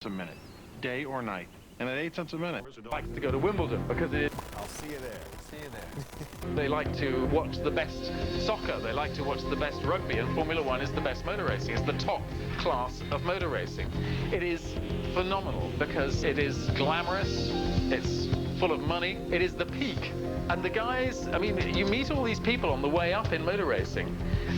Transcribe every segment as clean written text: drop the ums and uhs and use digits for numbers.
a minute, day or night. And at 8 cents a minute, they like to go to Wimbledon because it is... I'll see you there. See you there. They like to watch the best soccer. They like to watch the best rugby. And Formula One is the best motor racing. It's the top class of motor racing. It is phenomenal because it is glamorous. It's full of money. It is the peak. And the guys, I mean, you meet all these people on the way up in motor racing,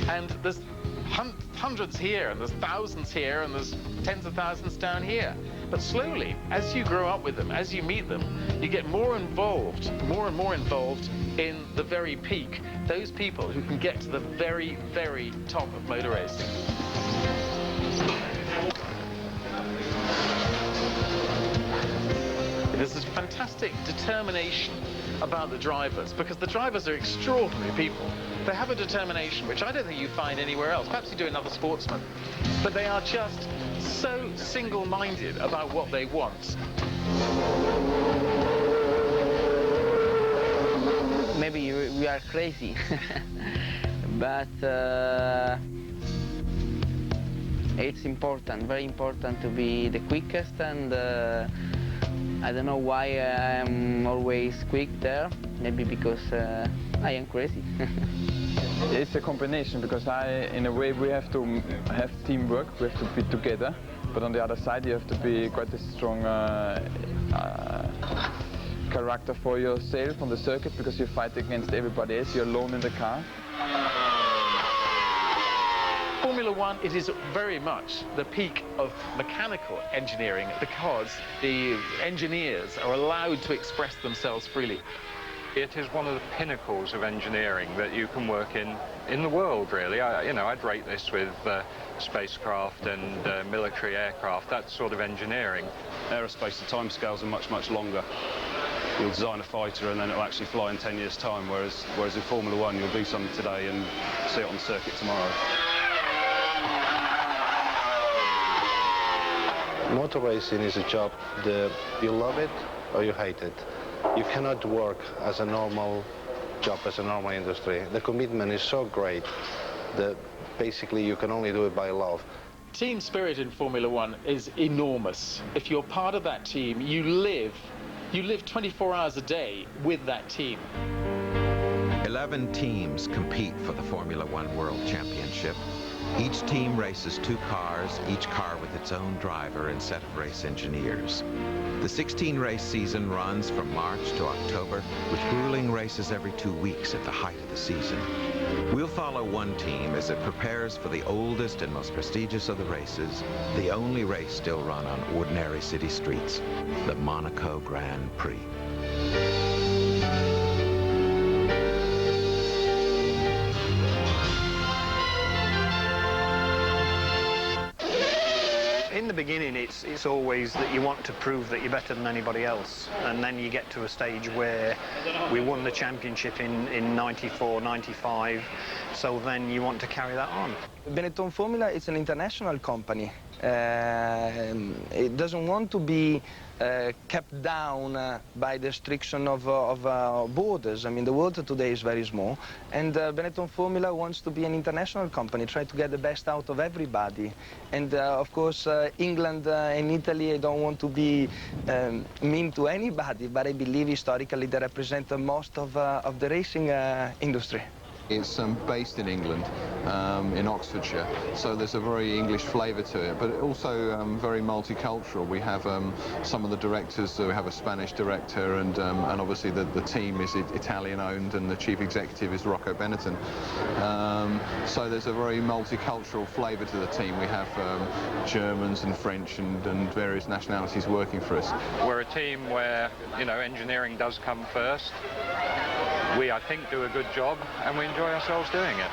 and there's hundreds here, and there's thousands here, and there's tens of thousands down here. But slowly, as you grow up with them, as you meet them, you get more involved, more and more involved in the very peak. Those people who can get to the very, very top of motor racing. There's this fantastic determination about the drivers, because the drivers are extraordinary people. They have a determination which I don't think you find anywhere else. Perhaps you do in other sportsmen. But they are just so single-minded about what they want. Maybe we are crazy, but it's important, very important to be the quickest, and I don't know why I'm always quick there. Maybe because I am crazy. It's a combination, because in a way, we have to have teamwork. We have to be together. But on the other side, you have to be quite a strong character for yourself on the circuit, because you fight against everybody else. You're alone in the car. Formula One, it is very much the peak of mechanical engineering, because the engineers are allowed to express themselves freely. It is one of the pinnacles of engineering that you can work in the world, really. I'd rate this with spacecraft and military aircraft, that sort of engineering. Aerospace, the timescales are much, much longer. You'll design a fighter and then it'll actually fly in 10 years' time, whereas in Formula One, you'll do something today and see it on the circuit tomorrow. Motor racing is a job that you love it or you hate it. You cannot work as a normal job, as a normal industry. The commitment is so great that basically you can only do it by love. Team spirit in Formula One is enormous. If you're part of that team, you live 24 hours a day with that team. 11 teams compete for the Formula One World Championship. Each team races 2 cars, each car with its own driver and set of race engineers. The 16-race season runs from March to October, with grueling races every 2 weeks at the height of the season. We'll follow one team as it prepares for the oldest and most prestigious of the races, the only race still run on ordinary city streets, the Monaco Grand Prix. In the beginning, it's always that you want to prove that you're better than anybody else, and then you get to a stage where we won the championship in 94, 95, so then you want to carry that on. Benetton Formula is an international company. It doesn't want to be kept down by the restriction of borders. I mean, the world today is very small, and Benetton Formula wants to be an international company, try to get the best out of everybody. And of course, England and Italy don't want to be mean to anybody, but I believe historically they represent most of the racing industry. It's based in England, in Oxfordshire, so there's a very English flavour to it, but also very multicultural. We have some of the directors, so we have a Spanish director, and obviously the team is Italian-owned, and the chief executive is Rocco Benetton. So there's a very multicultural flavour to the team. We have Germans and French and various nationalities working for us. We're a team where, engineering does come first. We, I think, do a good job, and we enjoy ourselves doing it.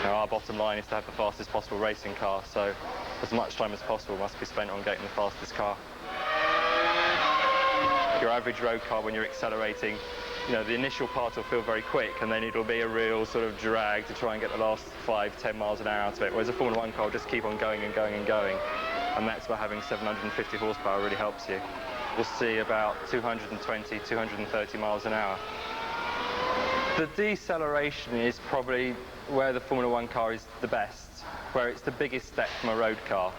Our bottom line is to have the fastest possible racing car, so as much time as possible must be spent on getting the fastest car. Your average road car, when you're accelerating, the initial part will feel very quick, and then it'll be a real sort of drag to try and get the last 5-10 miles an hour out of it, whereas a Formula One car will just keep on going and going and going, and that's where having 750 horsepower really helps you. We'll see about 220, 230 miles an hour. The deceleration is probably where the Formula One car is the best, where it's the biggest step from a road car.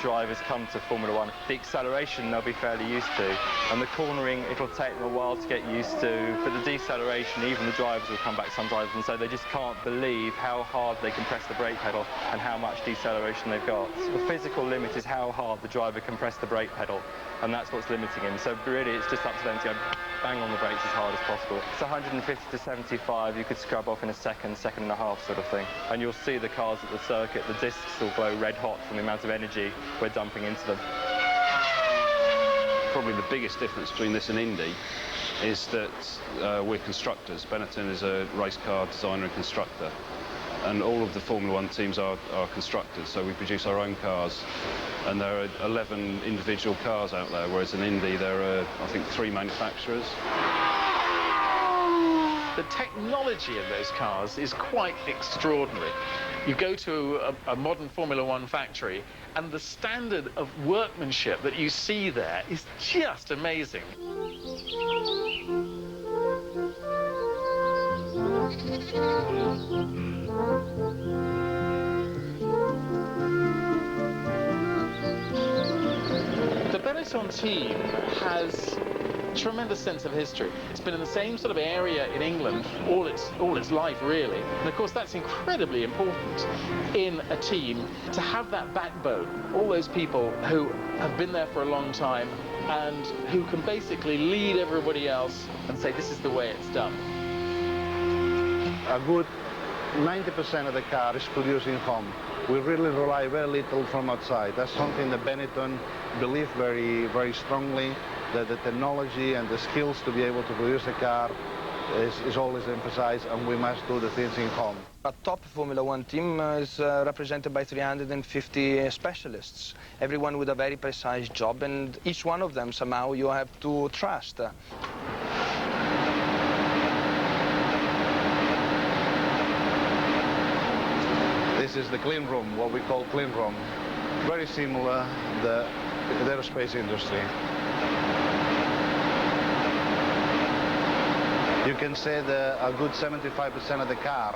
drivers come to Formula One, the acceleration they'll be fairly used to, and the cornering it'll take them a while to get used to, but the deceleration even the drivers will come back sometimes and say they just can't believe how hard they can press the brake pedal and how much deceleration they've got. The physical limit is how hard the driver can press the brake pedal, and that's what's limiting him. So really it's just up to them to go bang on the brakes as hard as possible. It's 150 to 75 you could scrub off in a second, second and a half sort of thing. And you'll see the cars at the circuit, the discs will glow red hot from the amount of energy we're dumping into them. Probably the biggest difference between this and Indy is that we're constructors. Benetton is a race car designer and constructor, and all of the Formula One teams are constructors, so we produce our own cars, and there are 11 individual cars out there, whereas in Indy there are, I think, 3 manufacturers. The technology in those cars is quite extraordinary. You go to a modern Formula One factory and the standard of workmanship that you see there is just amazing. The Benetton team has tremendous sense of history. It's been in the same sort of area in England all its life, really. And of course that's incredibly important in a team, to have that backbone, all those people who have been there for a long time and who can basically lead everybody else and say this is the way it's done. A good 90% of the car is produced in home. We really rely very little from outside. That's something that Benetton believe very, very strongly, that the technology and the skills to be able to produce a car is always emphasized, and we must do the things in home. A top Formula One team is represented by 350 specialists, everyone with a very precise job, and each one of them somehow you have to trust. This is the clean room, what we call clean room. Very similar to the aerospace industry. You can say that a good 75% of the car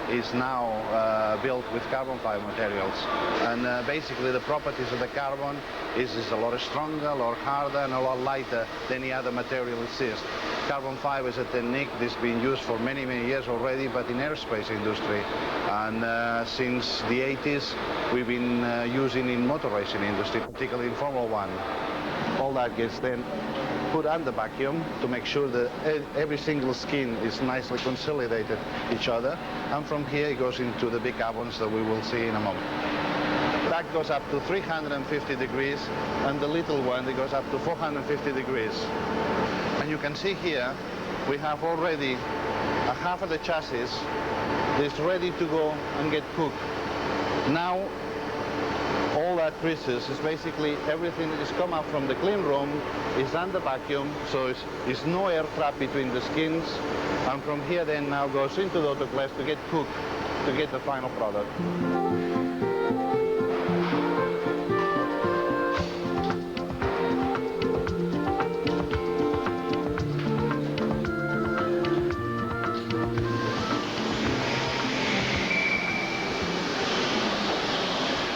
is now built with carbon fiber materials. And basically the properties of the carbon is a lot stronger, a lot harder, and a lot lighter than any other material exists. Carbon fiber is a technique that's been used for many, many years already, but in aerospace industry. And since the 80s, we've been using in motor racing industry, particularly in Formula One. All that gets then put under vacuum to make sure that every single skin is nicely consolidated each other, and from here it goes into the big ovens that we will see in a moment. That goes up to 350 degrees, and the little one that goes up to 450 degrees. And you can see here we have already a half of the chassis that's ready to go and get cooked. Now all that creases is basically everything that has come up from the clean room is under vacuum, so it's no air trap between the skins, and from here then now goes into the autoclave to get cooked, to get the final product.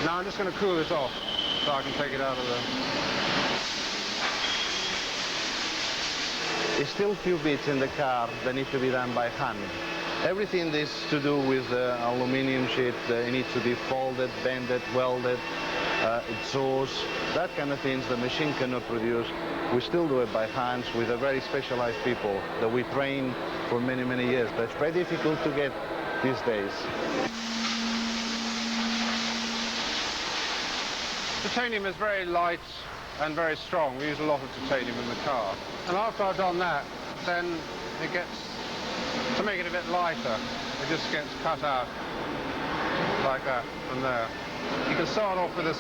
Now I'm just going to cool this off so I can take it out of the... There's still a few bits in the car that need to be done by hand. Everything is to do with the aluminium sheet. It needs to be folded, bended, welded, exhaust, that kind of things the machine cannot produce. We still do it by hands with a very specialized people that we train for many, many years. But it's very difficult to get these days. Titanium is very light and very strong. We use a lot of titanium in the car. And after I've done that, then it gets, to make it a bit lighter, it just gets cut out like that from there. You can start off with a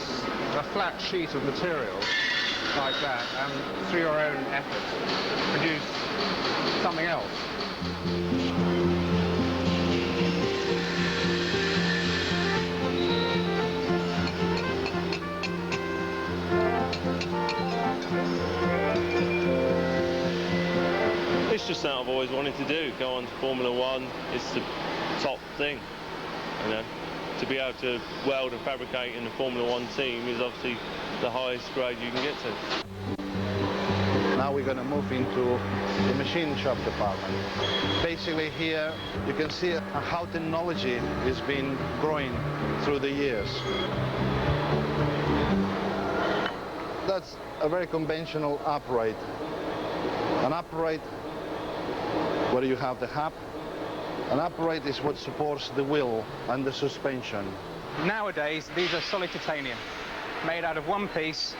flat sheet of material like that, and through your own effort produce something else. It's just something I've always wanted to do, go on to Formula One. It's the top thing, you know, to be able to weld and fabricate in the Formula One team is obviously the highest grade you can get to. Now we're going to move into the machine shop department. Basically here you can see how technology has been growing through the years. That's a very conventional upright. An upright where you have the hub. An upright is what supports the wheel and the suspension. Nowadays these are solid titanium, made out of one piece,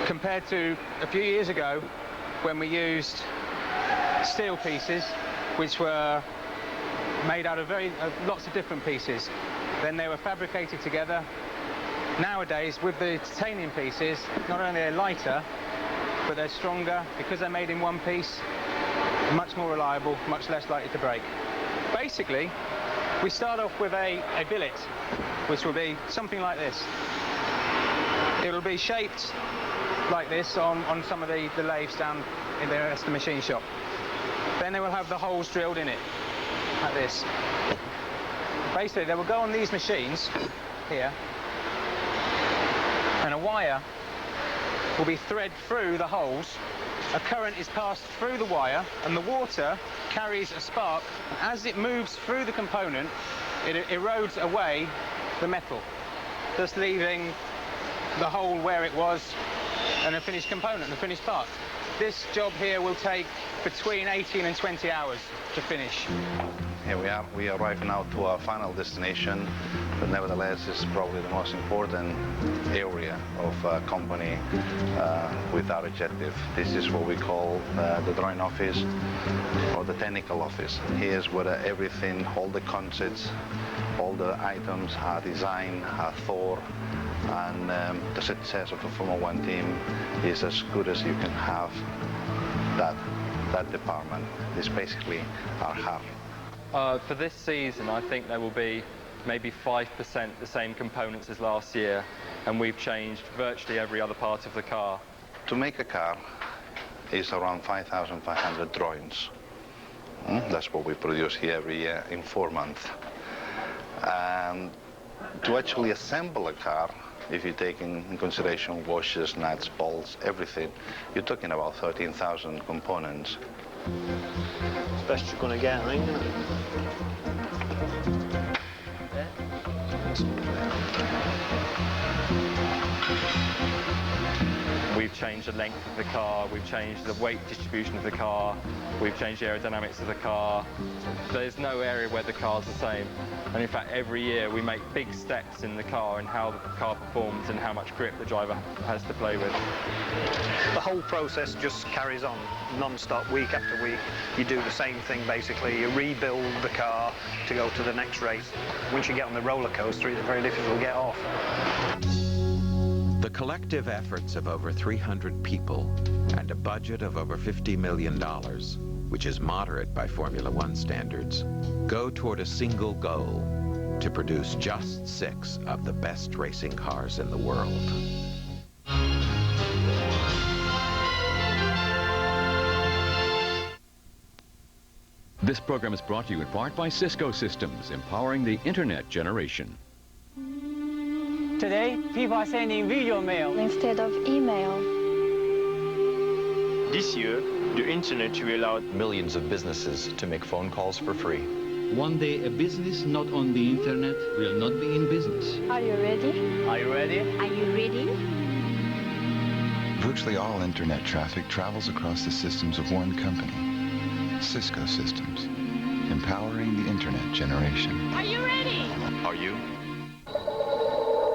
compared to a few years ago when we used steel pieces which were made out of lots of different pieces. Then they were fabricated together. Nowadays with the titanium pieces, not only are they lighter, but they're stronger because they're made in one piece, much more reliable, much less likely to break. Basically, we start off with a billet, which will be something like this. It will be shaped like this on some of the lathes down in the machine shop. Then they will have the holes drilled in it, like this. Basically, they will go on these machines here, and a wire will be thread through the holes. A current is passed through the wire, and the water carries a spark. As it moves through the component, it erodes away the metal, thus leaving the hole where it was and a finished component, a finished part. This job here will take between 18 and 20 hours to finish. Here we are. We arrive now to our final destination, but nevertheless it's probably the most important area of a company with our objective. This is what we call the drawing office or the technical office. Here's where everything, all the concepts, all the items are designed, are thought, and the success of a Formula One team is as good as you can have. That department is basically our heart. For this season, I think there will be maybe 5% the same components as last year, and we've changed virtually every other part of the car. To make a car is around 5,500 drawings. That's what we produce here every year in 4 months. And to actually assemble a car, if you take in consideration washers, nuts, bolts, everything, you're talking about 13,000 components. It's best you're going to get, I think, isn't it? We've changed the length of the car, we've changed the weight distribution of the car, we've changed the aerodynamics of the car. There's no area where the car's the same. And in fact, every year we make big steps in the car and how the car performs and how much grip the driver has to play with. The whole process just carries on non-stop, week after week. You do the same thing basically. You rebuild the car to go to the next race. Once you get on the roller coaster, it's very difficult to get off. The collective efforts of over 300 people and a budget of over $50 million, which is moderate by Formula One standards, go toward a single goal: to produce just 6 of the best racing cars in the world. This program is brought to you in part by Cisco Systems, empowering the internet generation. Today, people are sending video mail instead of email. This year, the internet will allow millions of businesses to make phone calls for free. One day, a business not on the internet will not be in business. Are you ready? Are you ready? Are you ready? Virtually all internet traffic travels across the systems of one company, Cisco Systems, empowering the internet generation. Are you ready? Are you?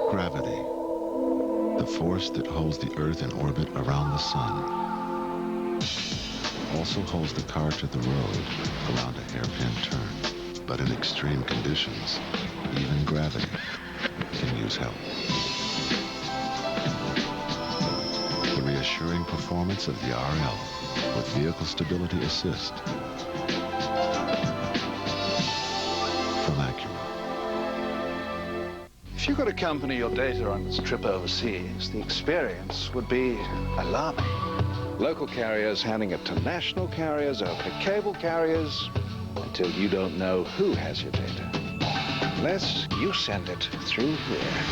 Gravity, the force that holds the Earth in orbit around the sun, also holds the car to the road around a hairpin turn. But in extreme conditions, even gravity can use help. The reassuring performance of the RL with Vehicle Stability Assist from Acura. If you could accompany your data on this trip overseas, the experience would be alarming. Local carriers handing it to national carriers, opening cable carriers, until you don't know who has your data. unless you send it through here.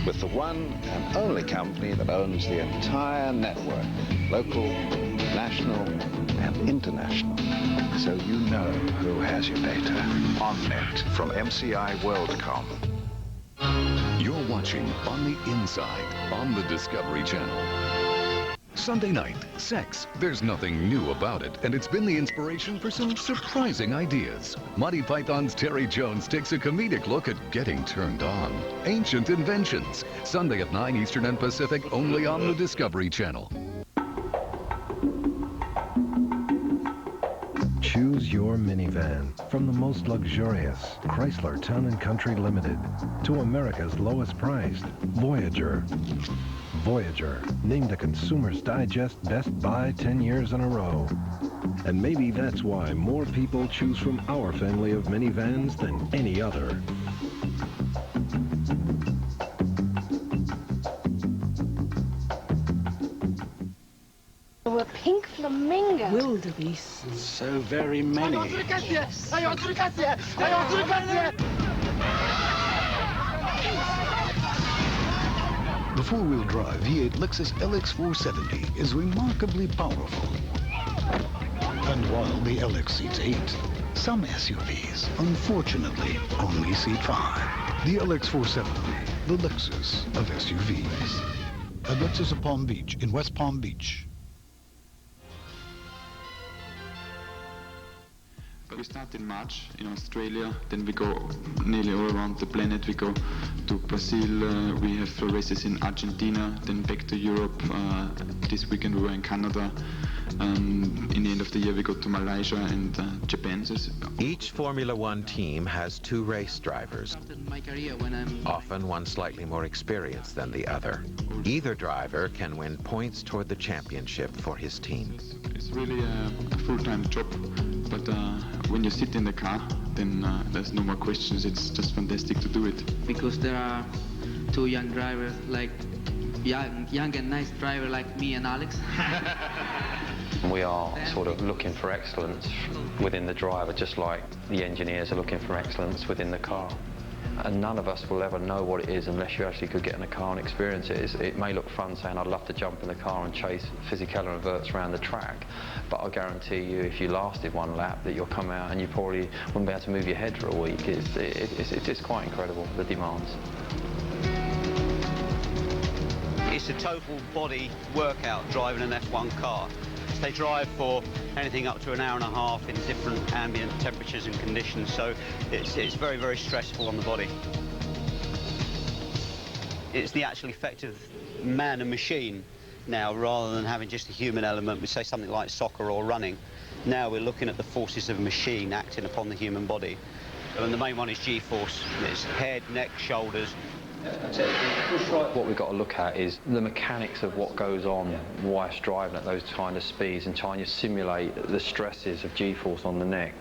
With the one and only company that owns the entire network, local, national, and international. So you know who has your data. OnNet from MCI WorldCom. You're watching On the Inside on the Discovery Channel. Sunday night, sex. There's nothing new about it, and it's been the inspiration for some surprising ideas. Monty Python's Terry Jones takes a comedic look at getting turned on. Ancient Inventions. Sunday at 9 Eastern and Pacific, only on the Discovery Channel. Choose your minivan, from the most luxurious Chrysler Town & Country Limited to America's lowest priced Voyager. Voyager, named a Consumer's Digest Best Buy 10 years in a row. And maybe that's why more people choose from our family of minivans than any other. A pink flamingo. Wildebeest. So very many. The four-wheel drive V8 Lexus LX470 is remarkably powerful. And while the LX seats 8, some SUVs, unfortunately, only seat 5. The LX470, the Lexus of SUVs. At Lexus of Palm Beach in West Palm Beach. We start in March in Australia, then we go nearly all around the planet. We go to Brazil, we have races in Argentina, then back to Europe. This weekend we were in Canada. In the end of the year we go to Malaysia and Japan. Each Formula One team has 2 race drivers, often one slightly more experienced than the other. Either driver can win points toward the championship for his team. It's really a full-time job, but when you sit in the car, then there's no more questions. It's just fantastic to do it. Because there are 2 young drivers, like young and nice driver like me and Alex. We are sort of looking for excellence within the driver, just like the engineers are looking for excellence within the car. And none of us will ever know what it is unless you actually could get in a car and experience it. It may look fun saying, I'd love to jump in the car and chase Fisichella and Verts around the track, but I guarantee you if you lasted 1 lap that you'll come out and you probably wouldn't be able to move your head for a week. It's quite incredible, the demands. It's a total body workout driving an F1 car. They drive for anything up to an hour and a half in different ambient temperatures and conditions, so it's very, very stressful on the body. It's the actual effect of man and machine now, rather than having just a human element, we say something like soccer or running. Now we're looking at the forces of a machine acting upon the human body. And the main one is G-force. It's head, neck, shoulders. What we've got to look at is the mechanics of what goes on whilst driving at those kind of speeds and trying to simulate the stresses of G-force on the neck.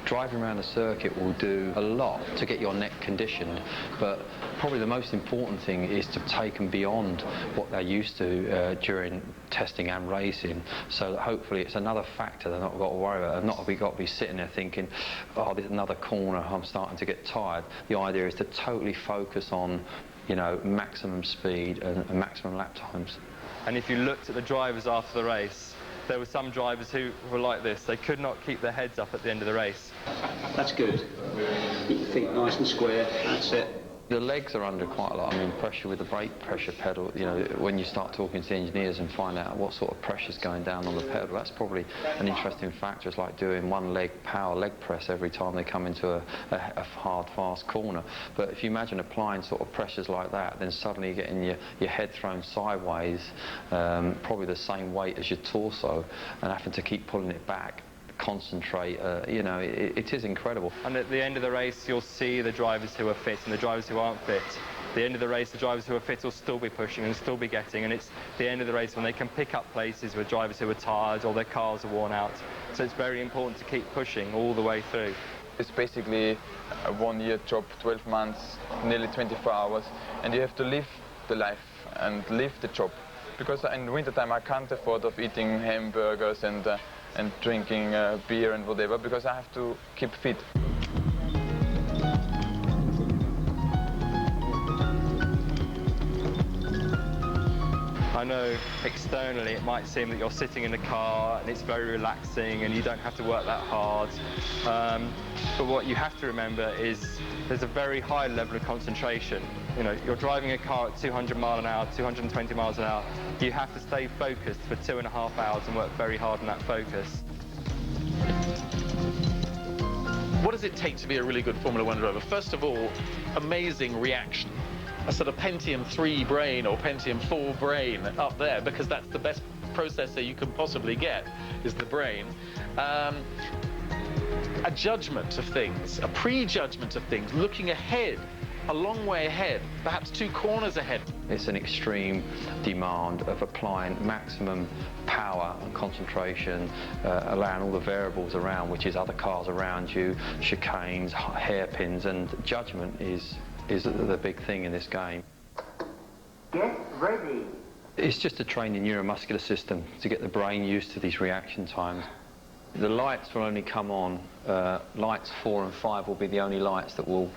Driving around the circuit will do a lot to get your neck conditioned, but probably the most important thing is to take them beyond what they're used to during testing and racing, so that hopefully it's another factor they've not got to worry about. Not we got to be sitting there thinking, oh, there's another corner, I'm starting to get tired. The idea is to totally focus on, you know, maximum speed and maximum lap times. And if you looked at the drivers after the race, there were some drivers who were like this. They could not keep their heads up at the end of the race. That's good. Keep your feet nice and square, that's it. The legs are under quite a lot. I mean, pressure with the brake pressure pedal, you know, when you start talking to the engineers and find out what sort of pressure's going down on the pedal, that's probably an interesting factor. It's like doing 1 leg power leg press every time they come into a hard, fast corner. But if you imagine applying sort of pressures like that, then suddenly you're getting your head thrown sideways, probably the same weight as your torso, and having to keep pulling it back. Concentrate, you know, it is incredible. And at the end of the race, you'll see the drivers who are fit and the drivers who aren't fit. At the end of the race, the drivers who are fit will still be pushing and still be getting, and it's the end of the race when they can pick up places with drivers who are tired or their cars are worn out. So it's very important to keep pushing all the way through. It's basically a 1-year job, 12 months, nearly 24 hours, and you have to live the life and live the job. Because in wintertime I can't afford of eating hamburgers and drinking beer and whatever, because I have to keep fit. I know externally it might seem that you're sitting in a car and it's very relaxing and you don't have to work that hard. But what you have to remember is there's a very high level of concentration. You know, you're driving a car at 200 miles an hour, 220 miles an hour. You have to stay focused for 2.5 hours and work very hard on that focus. What does it take to be a really good Formula One driver? First of all, amazing reaction. A sort of Pentium 3 brain or Pentium 4 brain up there, because that's the best processor you can possibly get, is the brain. A judgment of things, a prejudgment of things, looking ahead, a long way ahead, perhaps 2 corners ahead. It's an extreme demand of applying maximum power and concentration, allowing all the variables around, which is other cars around you, chicanes, hairpins, and judgment is the big thing in this game. Get ready. It's just to train the neuromuscular system to get the brain used to these reaction times. The lights will only come on, lights 4 and 5 will be the only lights that will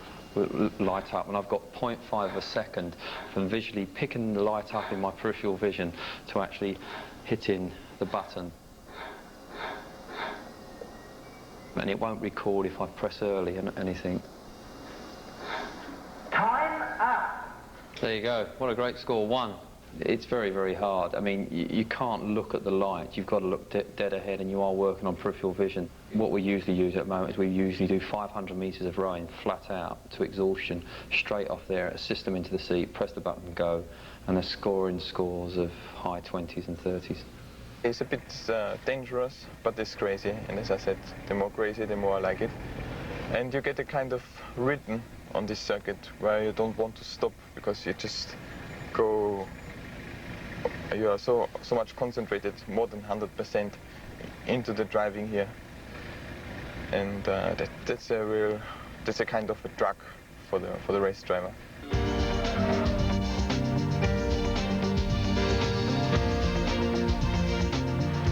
light up, and I've got 0.5 of a second from visually picking the light up in my peripheral vision to actually hitting the button. And it won't record if I press early and anything. Time up. There you go. What a great score. 1. It's very, very hard. I mean, you can't look at the light. You've got to look dead ahead, and you are working on peripheral vision. What we usually use at the moment is we usually do 500 metres of rowing flat out to exhaustion, straight off there, assist them into the seat, press the button and go, and they're scoring scores of high 20s and 30s. It's a bit dangerous, but it's crazy. And as I said, the more crazy, the more I like it. And you get a kind of rhythm on this circuit where you don't want to stop, because you just go, you are so much concentrated, more than 100% into the driving here. And that's a kind of a drug for the race driver.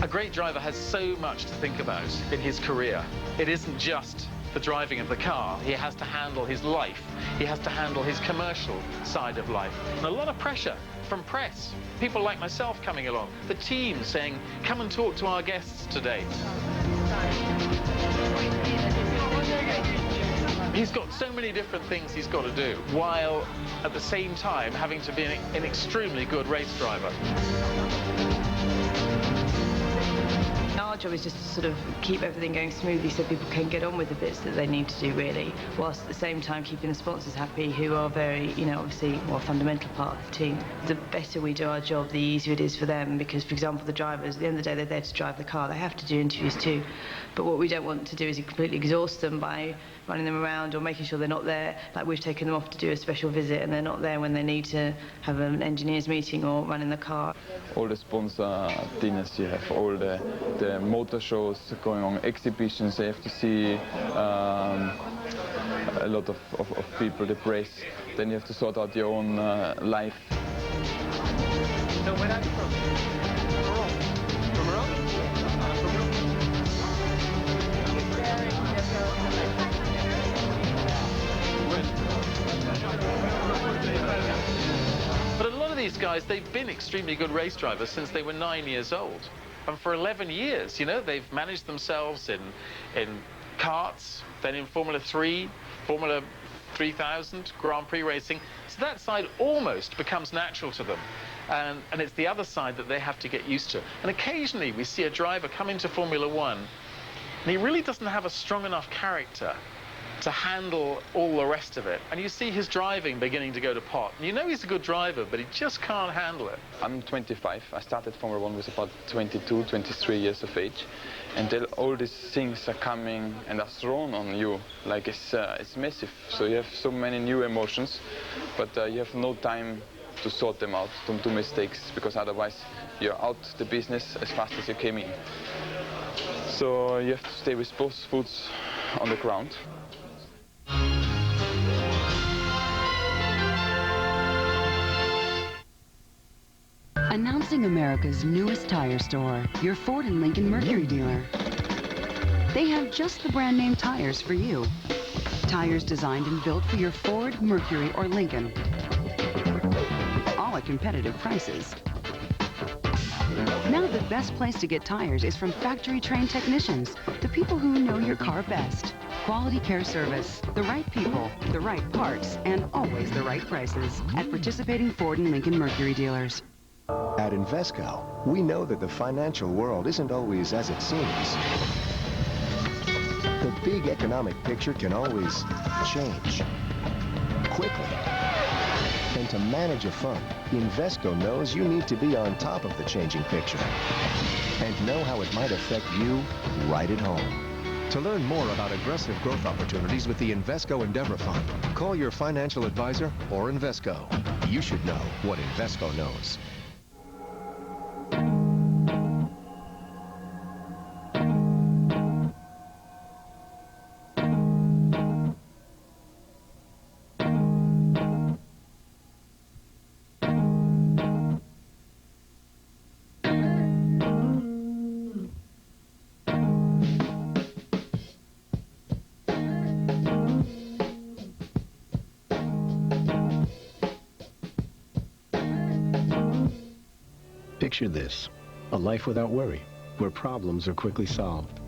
A great driver has so much to think about in his career. It isn't just the driving of the car. He has to handle his life. He has to handle his commercial side of life. And a lot of pressure from press, people like myself coming along, the team saying, come and talk to our guests today. He's got so many different things he's got to do, while at the same time having to be an extremely good race driver. Our job is just to sort of keep everything going smoothly so people can get on with the bits that they need to do, really, whilst at the same time keeping the sponsors happy, who are very, you know, obviously more fundamental part of the team. The better we do our job, the easier it is for them, because, for example, the drivers, at the end of the day, they're there to drive the car. They have to do interviews too. But what we don't want to do is completely exhaust them by running them around or making sure they're not there. Like, we've taken them off to do a special visit and they're not there when they need to have an engineers meeting or run in the car. All the sponsor dinners you have, all the motor shows going on, exhibitions, they have to see a lot of people, the press. Then you have to sort out your own life. So where are you from? From Rome? But a lot of these guys, they've been extremely good race drivers since they were 9 years old. And for 11 years, you know, they've managed themselves in karts, then in Formula 3, Formula 3000, Grand Prix racing. So that side almost becomes natural to them. And it's the other side that they have to get used to. And occasionally we see a driver come into Formula 1 and he really doesn't have a strong enough character to handle all the rest of it. And you see his driving beginning to go to pot. And you know he's a good driver, but he just can't handle it. I'm 25. I started Formula 1 with about 22, 23 years of age. And then all these things are coming and are thrown on you. Like it's massive. So you have so many new emotions, but you have no time to sort them out, don't do mistakes, because otherwise you're out the business as fast as you came in. So you have to stay with both foot on the ground. Announcing America's newest tire store, your Ford and Lincoln Mercury dealer. They have just the brand name tires for you. Tires designed and built for your Ford, Mercury, or Lincoln. All at competitive prices. Now the best place to get tires is from factory-trained technicians, the people who know your car best. Quality care service, the right people, the right parts, and always the right prices at participating Ford and Lincoln Mercury dealers. At Invesco, we know that the financial world isn't always as it seems. The big economic picture can always change quickly. And to manage a fund, Invesco knows you need to be on top of the changing picture and know how it might affect you right at home. To learn more about aggressive growth opportunities with the Invesco Endeavor Fund, call your financial advisor or Invesco. You should know what Invesco knows. Picture this, a life without worry, where problems are quickly solved.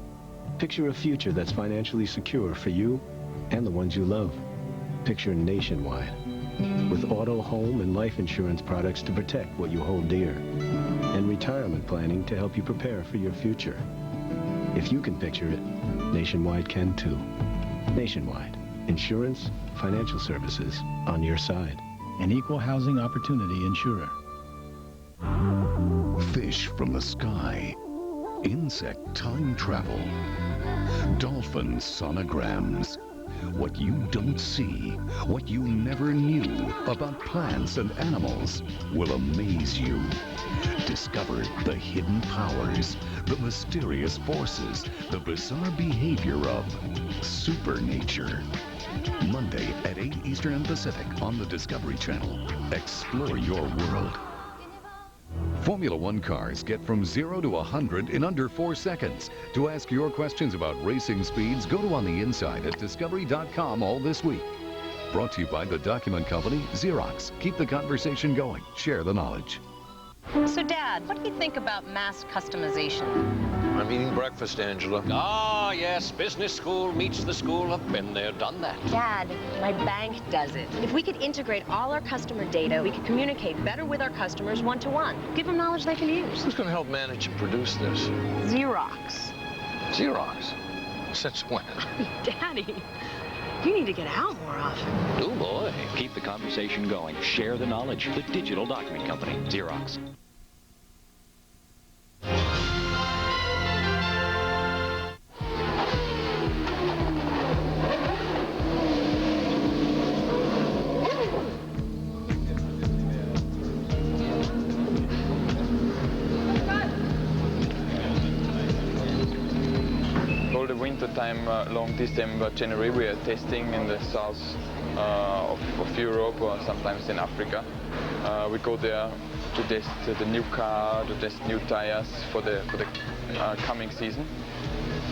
Picture a future that's financially secure for you and the ones you love. Picture Nationwide, with auto, home, and life insurance products to protect what you hold dear, and retirement planning to help you prepare for your future. If you can picture it, Nationwide can too. Nationwide, insurance, financial services on your side. An equal housing opportunity insurer. Fish from the sky, insect time travel, dolphin sonograms. What you don't see, what you never knew about plants and animals will amaze you. Discover the hidden powers, the mysterious forces, the bizarre behavior of supernature. Monday at 8 Eastern and Pacific on the Discovery Channel. Explore your world. Formula One cars get from 0 to 100 in under 4 seconds. To ask your questions about racing speeds, go to On the Inside at Discovery.com all this week. Brought to you by the document company Xerox. Keep the conversation going. Share the knowledge. So, Dad, what do you think about mass customization? I'm eating breakfast, Angela. Ah, yes, business school meets the school. I've been there, done that. Dad, my bank does it. If we could integrate all our customer data, we could communicate better with our customers one-to-one. Give them knowledge they can use. Who's going to help manage and produce this? Xerox. Xerox? Since when? Daddy, you need to get out more often. Oh, boy. Keep the conversation going. Share the knowledge. The digital document company, Xerox. Winter time, long December, January, we are testing in the south of Europe or sometimes in Africa. We go there to test the new car, to test new tires for the coming season.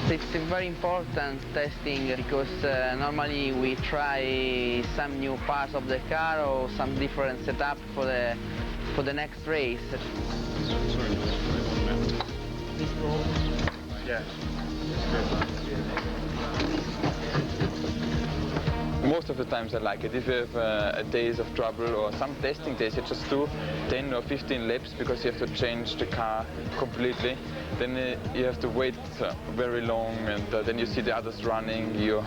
It's very important testing because normally we try some new parts of the car or some different setup for the next race. Yeah. Most of the times I like it. If you have days of trouble or some testing days, you just do 10 or 15 laps because you have to change the car completely. Then you have to wait very long, and then you see the others running. You're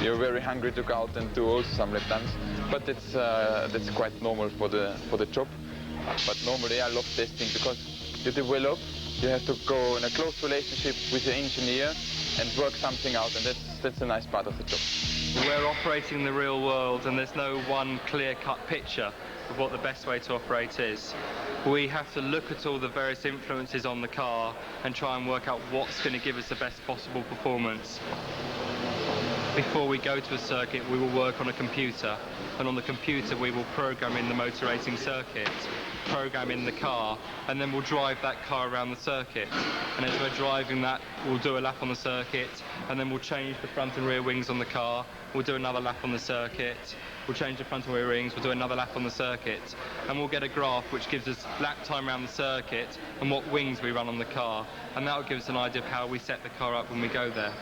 very hungry to go out and do also some lap times. But that's quite normal for the job. But normally I love testing because you develop. You have to go in a close relationship with the engineer and work something out, and that's a nice part of the job. We're operating in the real world, and there's no one clear-cut picture of what the best way to operate is. We have to look at all the various influences on the car and try and work out what's going to give us the best possible performance. Before we go to a circuit, we will work on a computer, and on the computer we will program in the motor racing circuit, program in the car, and then we'll drive that car around the circuit. And as we're driving that, we'll do a lap on the circuit, and then we'll change the front and rear wings on the car, we'll do another lap on the circuit, we'll change the front wheel rings, we'll do another lap on the circuit, and we'll get a graph which gives us lap time around the circuit and what wings we run on the car, and that will give us an idea of how we set the car up when we go there.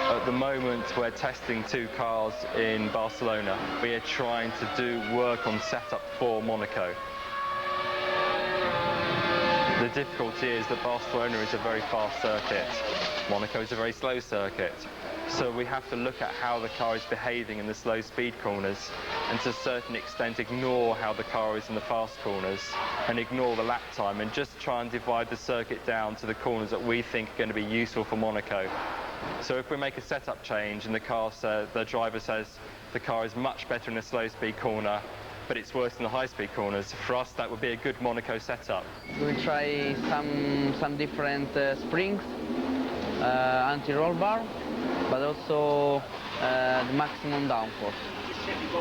At the moment, we're testing 2 cars in Barcelona. We are trying to do work on setup for Monaco. The difficulty is that Barcelona is a very fast circuit. Monaco is a very slow circuit. So we have to look at how the car is behaving in the slow speed corners, and to a certain extent ignore how the car is in the fast corners and ignore the lap time, and just try and divide the circuit down to the corners that we think are going to be useful for Monaco. So if we make a setup change and the driver says the car is much better in a slow speed corner, but it's worse in the high speed corners, for us that would be a good Monaco setup. We try some different springs, anti-roll bar, but also the maximum downforce.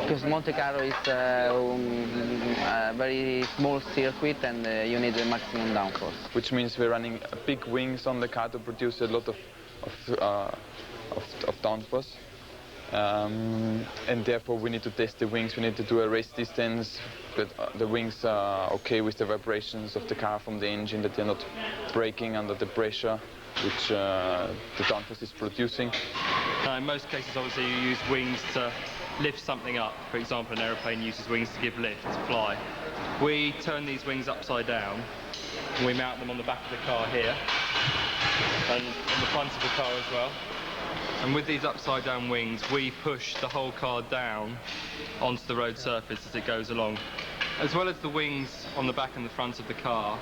Because Monte Carlo is a very small circuit, and you need the maximum downforce. Which means we're running big wings on the car to produce a lot of downforce. And therefore we need to test the wings, we need to do a race distance, but the wings are okay with the vibrations of the car from the engine, that they're not breaking under the pressure which the downforce is producing. In most cases, obviously, you use wings to lift something up. For example, an aeroplane uses wings to give lift, to fly. We turn these wings upside down, and we mount them on the back of the car here, and on the front of the car as well. And with these upside down wings, we push the whole car down onto the road surface as it goes along. As well as the wings on the back and the front of the car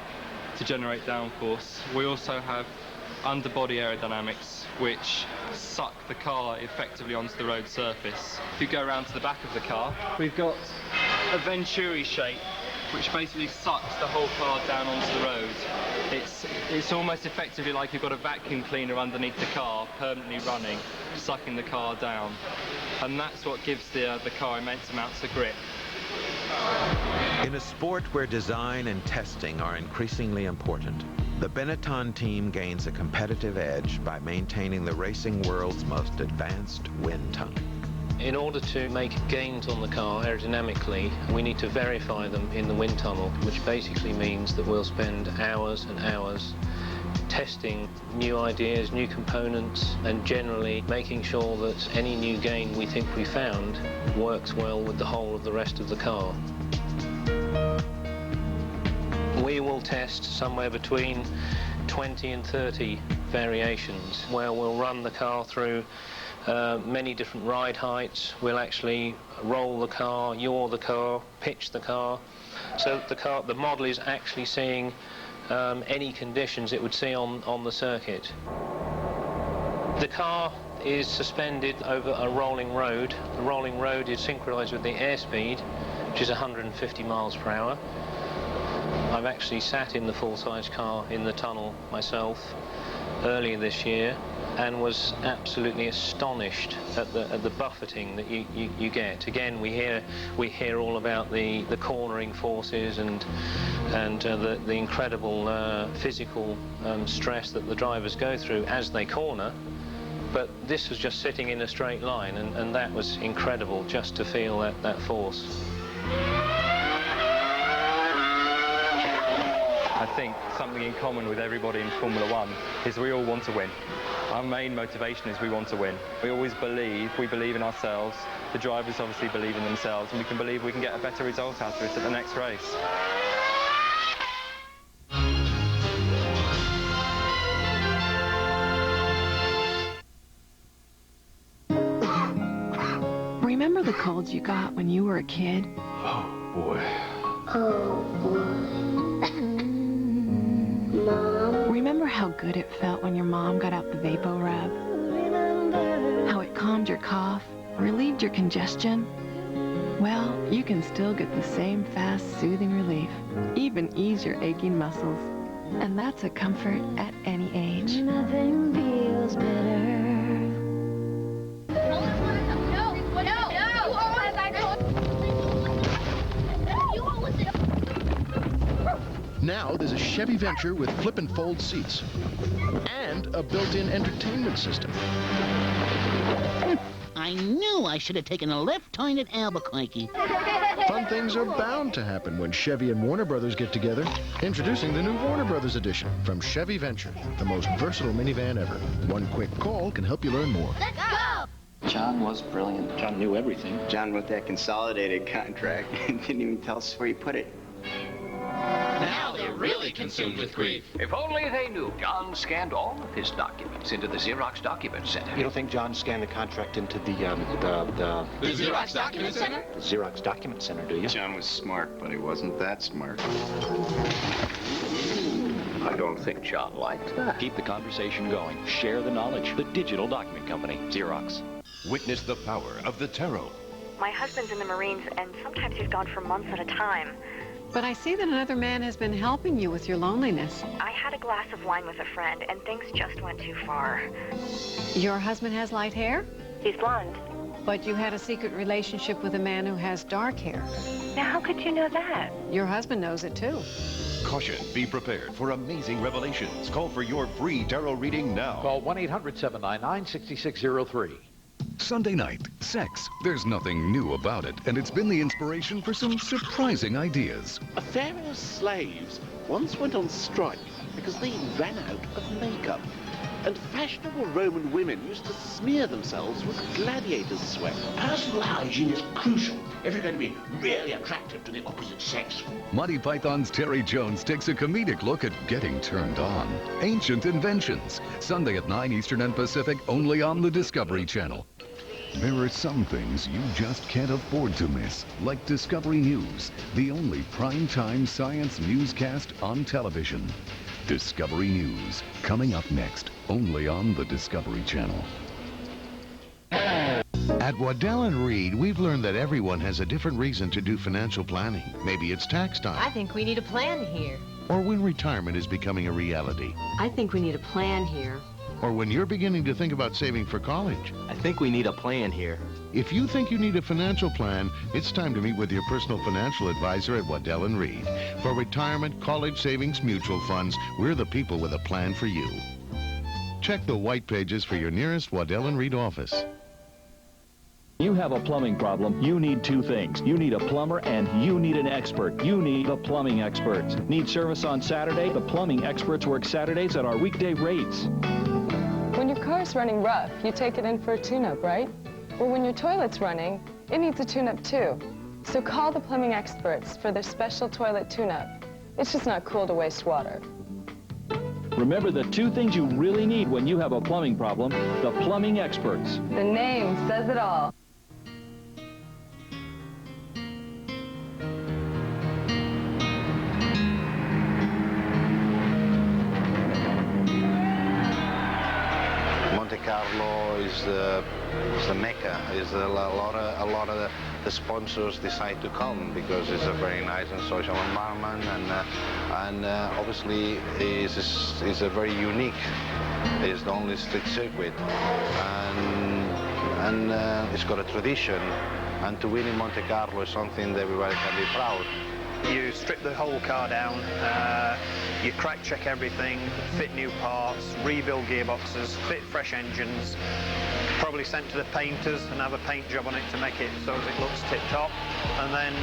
to generate downforce, we also have underbody aerodynamics which suck the car effectively onto the road surface. If you go around to the back of the car, we've got a Venturi shape which basically sucks the whole car down onto the road. It's almost effectively like you've got a vacuum cleaner underneath the car, permanently running, sucking the car down. And that's what gives the car immense amounts of grip. In a sport where design and testing are increasingly important, the Benetton team gains a competitive edge by maintaining the racing world's most advanced wind tunnel. In order to make gains on the car aerodynamically, we need to verify them in the wind tunnel, which basically means that we'll spend hours and hours testing new ideas, new components, and generally making sure that any new gain we think we found works well with the whole of the rest of the car. We will test somewhere between 20 and 30 variations, where we'll run the car through many different ride heights. We'll actually roll the car, yaw the car, pitch the car, so that the model is actually seeing any conditions it would see on the circuit. The car is suspended over a rolling road. The rolling road is synchronized with the airspeed, which is 150 miles per hour. I've actually sat in the full-size car in the tunnel myself earlier this year and was absolutely astonished at the buffeting that you get. Again, we hear all about the cornering forces and the incredible physical stress that the drivers go through as they corner. But this was just sitting in a straight line, and that was incredible just to feel that force. I think something in common with everybody in Formula One is we all want to win. Our main motivation is we want to win. We always believe in ourselves, the drivers obviously believe in themselves, and we can believe we can get a better result out of it at the next race. Remember the colds you got when you were a kid? Oh, boy. Oh, boy. Mom. Remember how good it felt when your mom got out the Vapo Rub? How it calmed your cough, relieved your congestion? Well, you can still get the same fast, soothing relief, even ease your aching muscles. And that's a comfort at any age. Nothing feels better. Now there's a Chevy Venture with flip and fold seats and a built-in entertainment system. I knew I should have taken a left turn at Albuquerque. Fun things are bound to happen when Chevy and Warner Brothers get together. Introducing the new Warner Brothers edition from Chevy Venture, the most versatile minivan ever. One quick call can help you learn more. Let's go! John was brilliant. John knew everything. John wrote that consolidated contract and didn't even tell us where he put it. Now they're really consumed with grief. If only they knew. John scanned all of his documents into the Xerox Document Center. You don't think John scanned the contract into the Xerox Document Center? The Xerox Document Center, do you? John was smart, but he wasn't that smart. I don't think John liked that. Keep the conversation going. Share the knowledge. The Digital Document Company. Xerox. Witness the power of the tarot. My husband's in the Marines, and sometimes he's gone for months at a time. But I see that another man has been helping you with your loneliness. I had a glass of wine with a friend, and things just went too far. Your husband has light hair? He's blonde. But you had a secret relationship with a man who has dark hair. Now, how could you know that? Your husband knows it, too. Caution, be prepared for amazing revelations. Call for your free tarot reading now. Call 1-800-799-6603. Sunday night, sex. There's nothing new about it, and it's been the inspiration for some surprising ideas. A pharaoh of slaves once went on strike because they ran out of makeup. And fashionable Roman women used to smear themselves with gladiator's sweat. Personal hygiene is crucial if you're going to be really attractive to the opposite sex. Monty Python's Terry Jones takes a comedic look at getting turned on. Ancient Inventions. Sunday at 9 Eastern and Pacific, only on the Discovery Channel. There are some things you just can't afford to miss, like Discovery News, the only prime-time science newscast on television. Discovery News, coming up next, only on the Discovery Channel. At Waddell & Reed, we've learned that everyone has a different reason to do financial planning. Maybe it's tax time, I think we need a plan here. or when retirement is becoming a reality, I think we need a plan here. or when you're beginning to think about saving for college. I think we need a plan here. If you think you need a financial plan, it's time to meet with your personal financial advisor at Waddell & Reed. For retirement, college savings, mutual funds, we're the people with a plan for you. Check the white pages for your nearest Waddell & Reed office. You have a plumbing problem, you need two things. You need a plumber and you need an expert. You need the plumbing experts. Need service on Saturday? The plumbing experts work Saturdays at our weekday rates. When your car's running rough, you take it in for a tune-up, right? Well, when your toilet's running, it needs a tune-up too. So call the plumbing experts for their special toilet tune-up. It's just not cool to waste water. Remember the two things you really need when you have a plumbing problem, the plumbing experts. The name says it all. Monte Carlo is the mecca. Is a lot of the sponsors decide to come because it's a very nice and social environment, and obviously is a very unique. It's the only street circuit, and it's got a tradition. And to win in Monte Carlo is something that everybody can be proud. You strip the whole car down, you crack check everything, fit new parts, rebuild gearboxes, fit fresh engines, probably sent to the painters and have a paint job on it to make it so as it looks tip-top, and then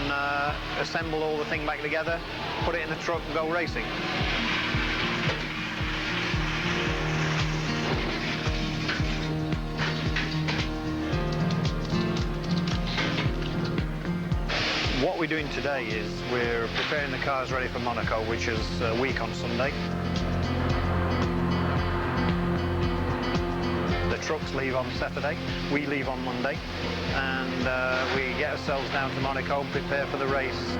assemble all the thing back together, put it in the truck and go racing. What we're doing today is we're preparing the cars ready for Monaco, which is a week on Sunday. The trucks leave on Saturday, we leave on Monday, and we get ourselves down to Monaco and prepare for the race.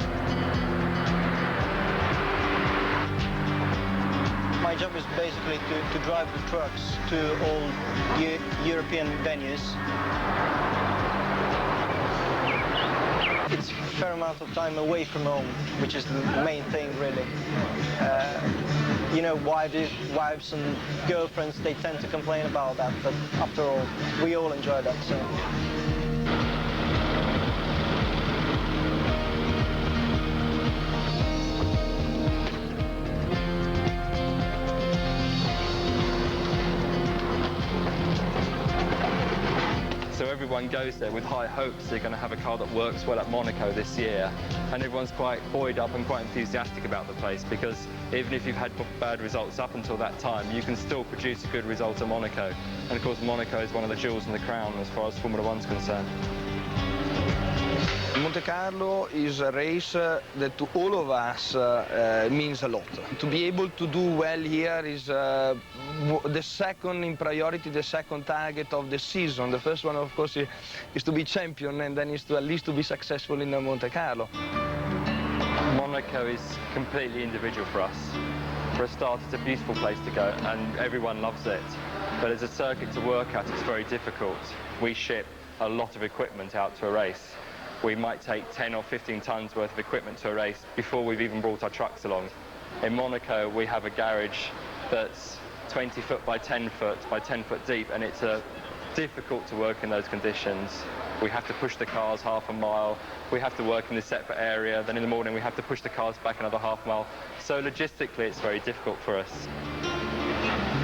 My job is basically to drive the trucks to all European venues. It's a fair amount of time away from home, which is the main thing, really. You know, wives and girlfriends, they tend to complain about that, but after all, we all enjoy that, so. everyone goes there with high hopes they're going to have a car that works well at Monaco this year, and everyone's quite buoyed up and quite enthusiastic about the place, because even if you've had bad results up until that time, you can still produce a good result at Monaco. And of course Monaco is one of the jewels in the crown as far as Formula One's concerned. Monte Carlo is a race that to all of us means a lot. To be able to do well here is the second in priority, the second target of the season. The first one, of course, is to be champion, and then is to at least to be successful in Monte Carlo. Monaco is completely individual for us. For a start, it's a beautiful place to go, and everyone loves it. But as a circuit to work at, it's very difficult. We ship a lot of equipment out to a race. We might take 10 or 15 tons worth of equipment to a race before we've even brought our trucks along. In Monaco, we have a garage that's 20 foot by 10 foot by 10 foot deep, and it's difficult to work in those conditions. We have to push the cars half a mile. We have to work in this separate area. Then in the morning, we have to push the cars back another half mile. So logistically, it's very difficult for us.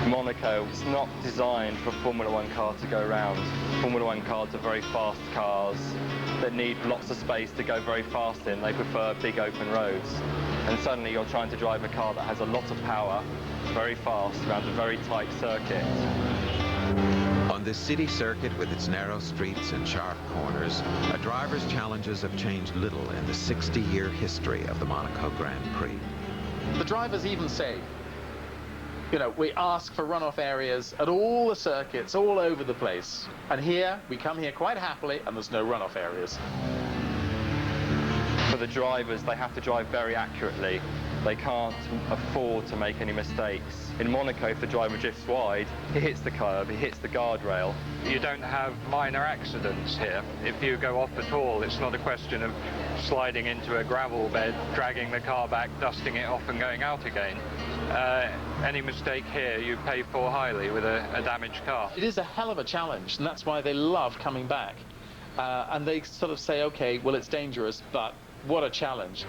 Monaco is not designed for a Formula One car to go around. Formula One cars are very fast cars that need lots of space to go very fast in. They prefer big open roads. And suddenly you're trying to drive a car that has a lot of power, very fast, around a very tight circuit. On this city circuit with its narrow streets and sharp corners, a driver's challenges have changed little in the 60-year history of the Monaco Grand Prix. The drivers even say, you know, we ask for runoff areas at all the circuits, all over the place. And here, we come here quite happily, and there's no runoff areas. For the drivers, they have to drive very accurately. They can't afford to make any mistakes. In Monaco, if the driver drifts wide, he hits the curb, he hits the guardrail. You don't have minor accidents here. If you go off at all, it's not a question of sliding into a gravel bed, dragging the car back, dusting it off and going out again. Any mistake here, you pay for highly with a damaged car. It is a hell of a challenge, and that's why they love coming back. And they sort of say, okay, well, it's dangerous, but what a challenge.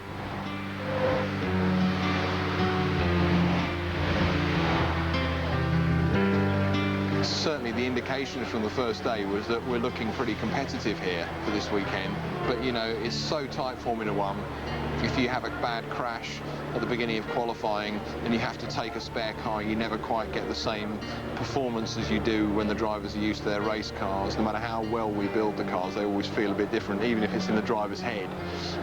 Certainly the indications from the first day was that we're looking pretty competitive here for this weekend, but you know, it's so tight Formula One. If you have a bad crash at the beginning of qualifying and you have to take a spare car, you never quite get the same performance as you do when the drivers are used to their race cars. No matter how well we build the cars, they always feel a bit different, even if it's in the driver's head.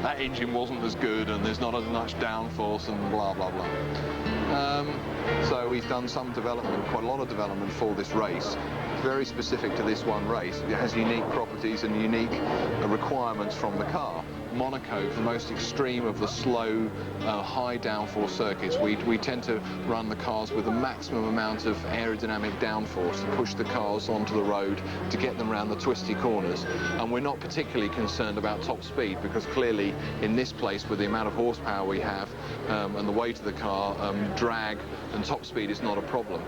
That engine wasn't as good and there's not as much downforce and blah, blah, blah. So we've done some development, quite a lot of development for this race. It's very specific to this one race. It has unique properties and unique requirements from the car. Monaco, the most extreme of the slow, high downforce circuits, we tend to run the cars with the maximum amount of aerodynamic downforce to push the cars onto the road to get them around the twisty corners. And we're not particularly concerned about top speed, because clearly in this place, with the amount of horsepower we have and the weight of the car, drag and top speed is not a problem.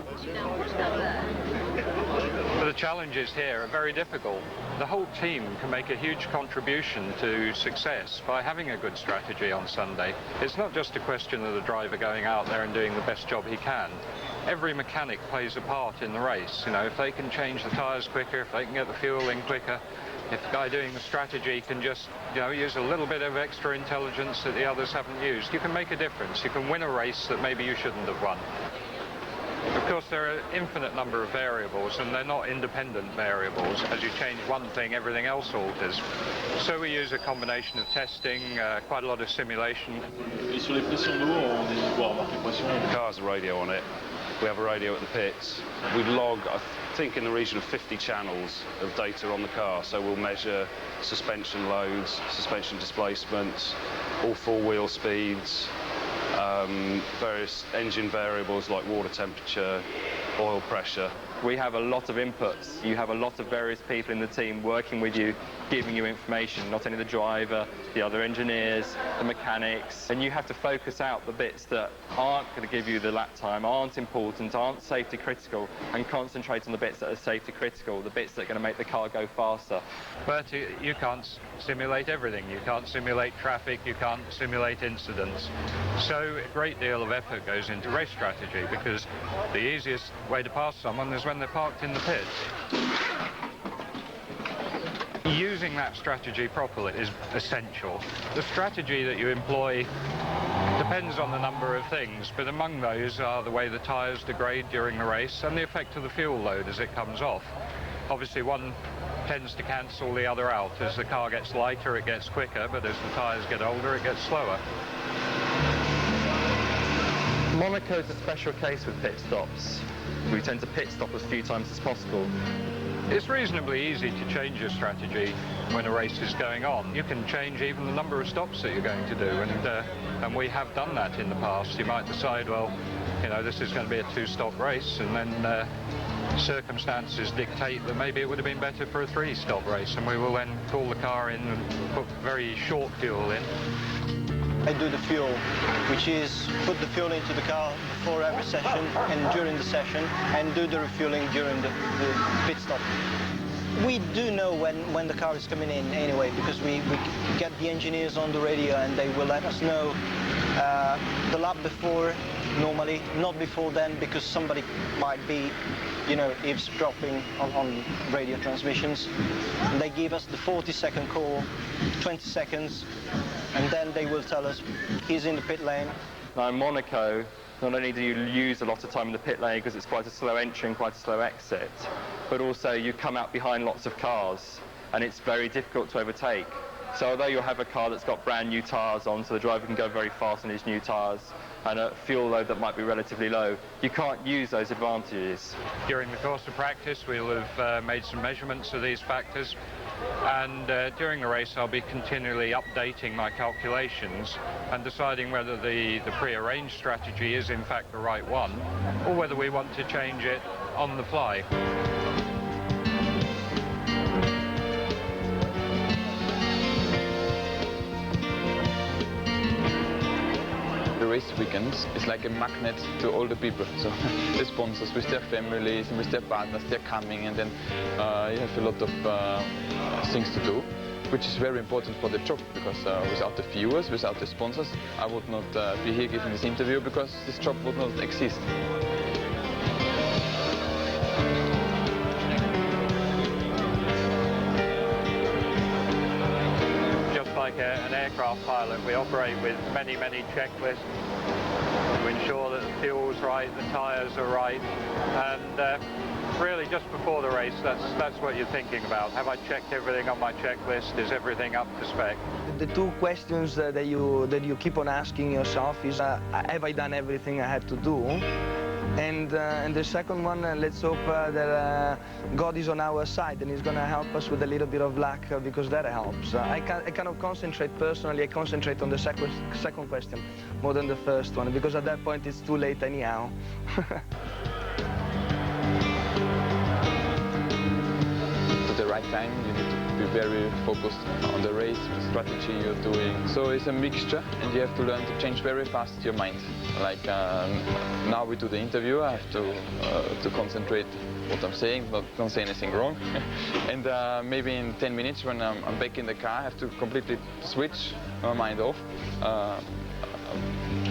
But the challenges here are very difficult. The whole team can make a huge contribution to success by having a good strategy on Sunday. It's not just a question of the driver going out there and doing the best job he can. Every mechanic plays a part in the race. You know, if they can change the tyres quicker, if they can get the fuel in quicker, if the guy doing the strategy can just, you know, use a little bit of extra intelligence that the others haven't used, you can make a difference. You can win a race that maybe you shouldn't have won. Of course, there are an infinite number of variables, and they're not independent variables. As you change one thing, everything else alters. So we use a combination of testing, quite a lot of simulation. The car has a radio on it. We have a radio at the pits. We log, I think, in the region of 50 channels of data on the car. So we'll measure suspension loads, suspension displacements, all four-wheel speeds, various engine variables like water temperature, oil pressure. We have a lot of inputs. You have a lot of various people in the team working with you, giving you information, not only the driver, the other engineers, the mechanics, and you have to focus out the bits that aren't going to give you the lap time, aren't important, aren't safety critical, and concentrate on the bits that are safety critical, the bits that are going to make the car go faster. But you can't simulate everything. You can't simulate traffic, you can't simulate incidents. So a great deal of effort goes into race strategy, because the easiest way to pass someone is when they're parked in the pits. Using that strategy properly is essential. The strategy that you employ depends on the number of things, but among those are the way the tyres degrade during the race and the effect of the fuel load as it comes off. Obviously one tends to cancel the other out. As the car gets lighter, it gets quicker, but as the tyres get older, it gets slower. Monaco is a special case with pit stops. We tend to pit stop as few times as possible. It's reasonably easy to change your strategy when a race is going on. You can change even the number of stops that you're going to do, and we have done that in the past. You might decide, well, you know, this is going to be a two-stop race, and then circumstances dictate that maybe it would have been better for a three-stop race, and we will then call the car in and put very short fuel in. I do the fuel, which is put the fuel into the car before every session and during the session, and do the refueling during the pit stop. We do know when the car is coming in anyway, because we get the engineers on the radio and they will let us know the lap before, normally, not before then, because somebody might be, you know, eavesdropping on radio transmissions. And they give us the 40-second call, 20 seconds, and then they will tell us he's in the pit lane. Now in Monaco, not only do you use a lot of time in the pit lane because it's quite a slow entry and quite a slow exit, but also you come out behind lots of cars and it's very difficult to overtake. So although you'll have a car that's got brand new tyres on, so the driver can go very fast on his new tyres, and a fuel load that might be relatively low, you can't use those advantages. During the course of practice, we'll have made some measurements of these factors, and during the race I'll be continually updating my calculations and deciding whether the pre-arranged strategy is in fact the right one, or whether we want to change it on the fly. The race weekends is like a magnet to all the people. So the sponsors with their families and with their partners, they're coming, and then you have a lot of things to do, which is very important for the job, because without the viewers, without the sponsors, I would not be here giving this interview, because this job would not exist. Like an aircraft pilot, we operate with many checklists to ensure that the fuel's right, the tyres are right, and really just before the race, that's what you're thinking about. Have I checked everything on my checklist? Is everything up to spec? The two questions that you keep on asking yourself is, have I done everything I had to do? And the second one, let's hope that God is on our side and He's going to help us with a little bit of luck, because that helps. I kind of concentrate personally, I concentrate on the second question more than the first one, because at that point it's too late anyhow. At the right time, you need to be very focused on the race, the strategy you're doing. So it's a mixture, and you have to learn to change very fast your mind. Like now we do the interview, I have to concentrate what I'm saying, don't say anything wrong. And maybe in 10 minutes when I'm back in the car, I have to completely switch my mind off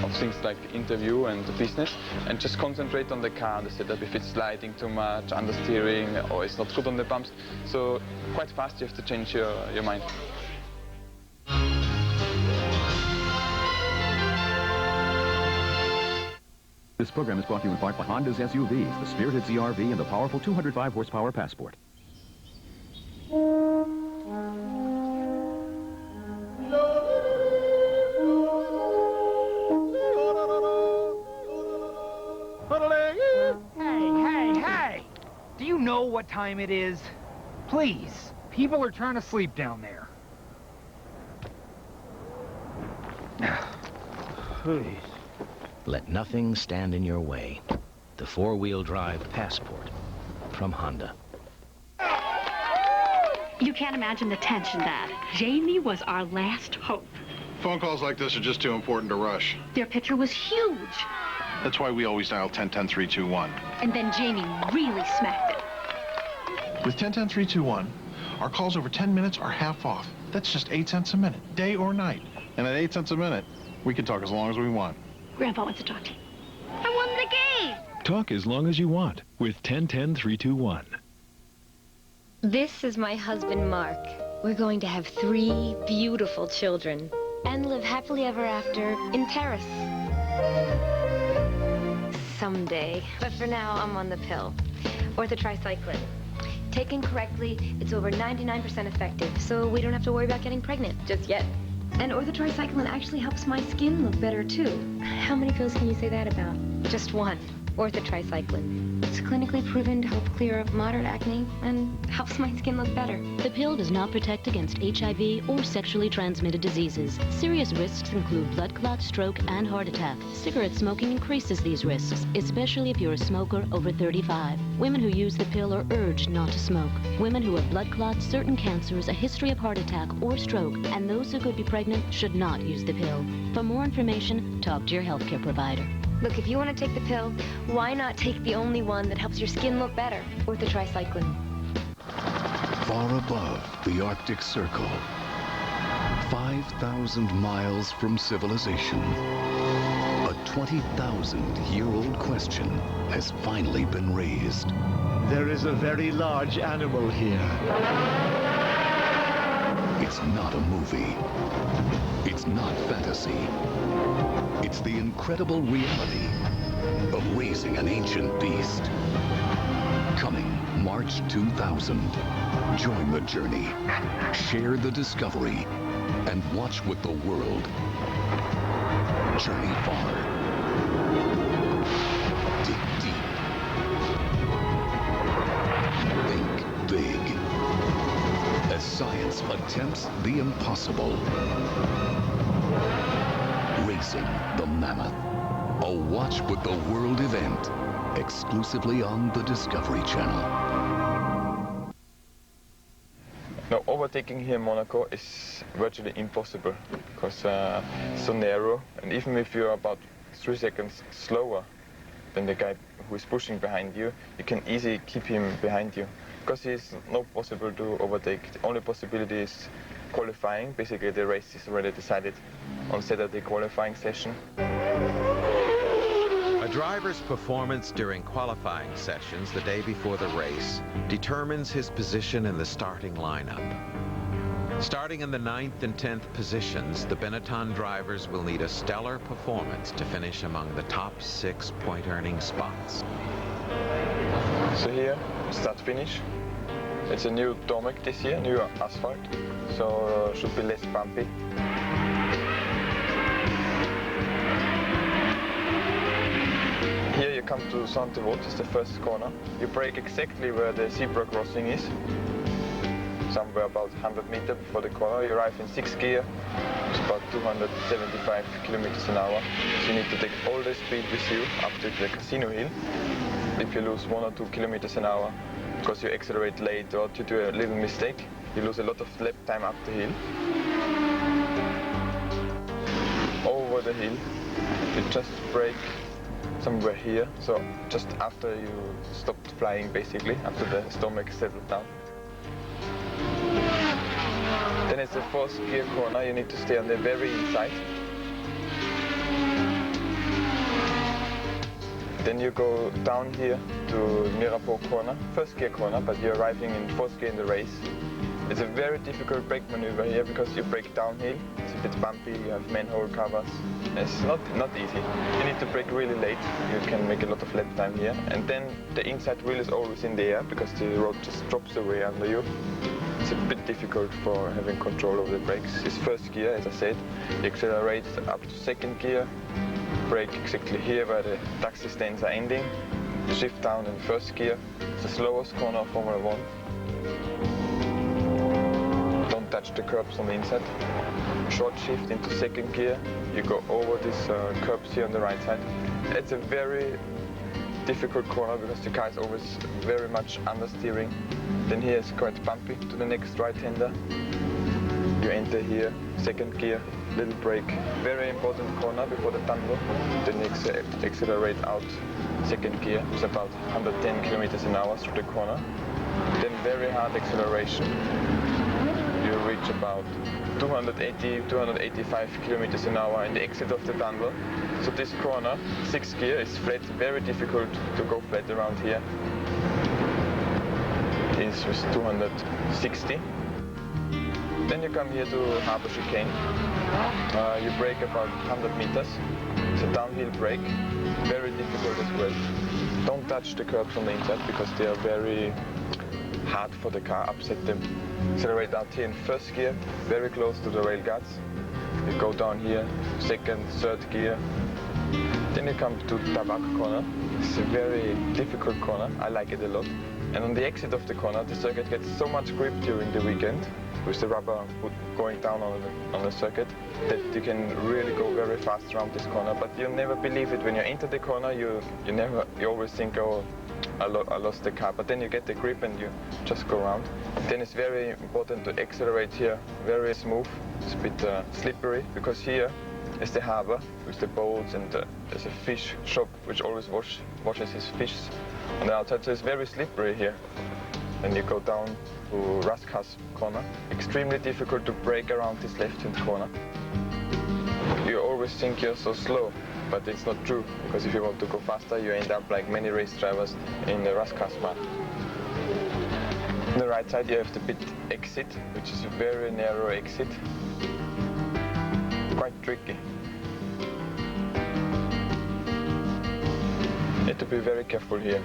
of things like the interview and the business, and just concentrate on the car, on the setup, if it's sliding too much, understeering, or it's not good on the bumps. So quite fast you have to change your mind. This program is brought to you in part by Honda's SUVs, the Spirited ZR-V and the powerful 205 horsepower Passport. Hey! Do you know what time it is? Please, people are trying to sleep down there. Please. Let nothing stand in your way. The four-wheel drive Passport from Honda. You can't imagine the tension, Dad. Jamie was our last hope. Phone calls like this are just too important to rush. Their picture was huge. That's why we always dial 10-10-321. And then Jamie really smacked it. With 10-10-321, our calls over 10 minutes are half off. That's just 8 cents a minute, day or night. And at 8 cents a minute, we can talk as long as we want. Grandpa wants to talk to you. I won the game! Talk as long as you want with 10-10-321. This is my husband, Mark. We're going to have 3 beautiful children and live happily ever after in Paris. Someday. But for now, I'm on the pill. Orthotricycline. Taken correctly, it's over 99% effective, so we don't have to worry about getting pregnant just yet. And orthotricycline actually helps my skin look better, too. How many pills can you say that about? Just one. Orthotricycline. It's clinically proven to help clear up moderate acne and helps my skin look better. The pill does not protect against HIV or sexually transmitted diseases. Serious risks include blood clot, stroke, and heart attack. Cigarette smoking increases these risks, especially if you're a smoker over 35. Women who use the pill are urged not to smoke. Women who have blood clots, certain cancers, a history of heart attack or stroke, and those who could be pregnant should not use the pill. For more information, talk to your healthcare provider. Look, if you want to take the pill, why not take the only one that helps your skin look better? Orthotricycline. Far above the Arctic Circle, 5,000 miles from civilization, a 20,000-year-old question has finally been raised. There is a very large animal here. It's not a movie. It's not fantasy. It's the incredible reality of raising an ancient beast. Coming March 2000. Join the journey, share the discovery, and watch with the world. Journey far. Dig deep. Think big. As science attempts the impossible. Racing the Mammoth. A Watch with the World event, exclusively on the Discovery Channel. Now, overtaking here in Monaco is virtually impossible because it's so narrow, and even if you're about 3 seconds slower than the guy who is pushing behind you, you can easily keep him behind you because it's not possible to overtake. The only possibility is qualifying. Basically, the race is already decided on Saturday qualifying session. A driver's performance during qualifying sessions the day before the race determines his position in the starting lineup. Starting in the 9th and 10th positions, the Benetton drivers will need a stellar performance to finish among the top 6 point-earning spots. So here, start-finish. It's a new tarmac this year, new asphalt, so should be less bumpy. Here you come to Saint-Devote, it's the first corner. You brake exactly where the zebra crossing is, somewhere about 100 meters before the corner. You arrive in 6th gear, it's about 275 kilometers an hour. So you need to take all the speed with you up to the casino hill. If you lose 1 or 2 kilometers an hour because you accelerate late or to do a little mistake, you lose a lot of lap time up the hill. Over the hill, you just brake somewhere here, so just after you stopped flying basically, after the stomach settled down. Then it's the 4th gear corner, you need to stay on the very inside. Then you go down here to Mirabeau corner, 1st gear corner, but you're arriving in 4th gear in the race. It's a very difficult brake maneuver here because you brake downhill. It's a bit bumpy, you have manhole covers. It's not easy. You need to brake really late. You can make a lot of lap time here. And then the inside wheel is always in the air because the road just drops away under you. It's a bit difficult for having control of the brakes. It's 1st gear, as I said. You accelerate up to 2nd gear. Brake exactly here where the taxi stands are ending. Shift down in 1st gear. It's the slowest corner of Formula 1. Don't touch the curbs on the inside. Short shift into 2nd gear. You go over these curbs here on the right side. It's a very difficult corner because the car is always very much understeering. Then here is quite bumpy to the next right-hander. You enter here, 2nd gear, little brake. Very important corner before the tunnel. Then you accelerate out 2nd gear. It's about 110 kilometers an hour through the corner. Then very hard acceleration. You reach about 280, 285 kilometers an hour in the exit of the tunnel. So this corner, 6th gear, is flat, very difficult to go flat around here. It is with 260. Then you come here to Harbour Chicane. You brake about 100 meters. It's a downhill brake, very difficult as well. Don't touch the curbs on the inside because they are very hard for the car, upset them. Accelerate out here in first gear, very close to the rail guards. You go down here, second, third gear. Then you come to Tabak corner. It's a very difficult corner. I like it a lot. And on the exit of the corner, the circuit gets so much grip during the weekend with the rubber going down on the circuit that you can really go very fast around this corner. But you'll never believe it when you enter the corner. You always think, oh, I lost the car. But then you get the grip and you just go around. Then it's very important to accelerate here, very smooth. It's a bit slippery because here is the harbor with the boats, and there's a fish shop which always washes his fish on the outside, so it's very slippery here. And you go down to Raskas corner. Extremely difficult to brake around this left-hand corner. You always think you're so slow, but it's not true, because if you want to go faster, you end up like many race drivers in the Raskas one. On the right side, you have the pit exit, which is a very narrow exit. Quite tricky. You have to be very careful here.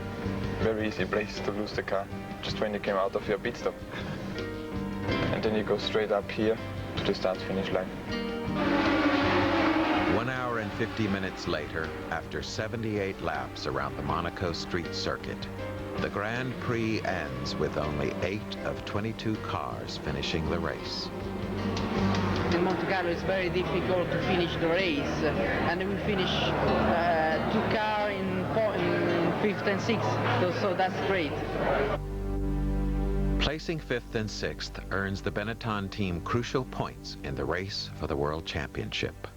Very easy place to lose the car, just when you came out of your pit stop. And then you go straight up here to the start-finish line. 1 hour and 50 minutes later, after 78 laps around the Monaco street circuit, the Grand Prix ends with only 8 of 22 cars finishing the race. In Monte Carlo it's very difficult to finish the race, and we finish 2 cars in 5th and 6th, so that's great. Placing 5th and 6th earns the Benetton team crucial points in the race for the World Championship.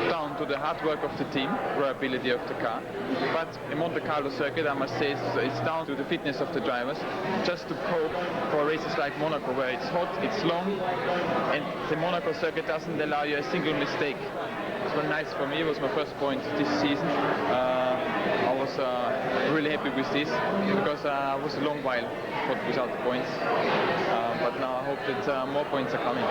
Down to the hard work of the team, reliability of the car. But in Monte Carlo circuit, I must say, it's down to the fitness of the drivers. Just to cope for races like Monaco, where it's hot, it's long, and the Monaco circuit doesn't allow you a single mistake. It was very nice for me. It was my first point this season. I was really happy with this, because I was a long while without the points. But now I hope that more points are coming.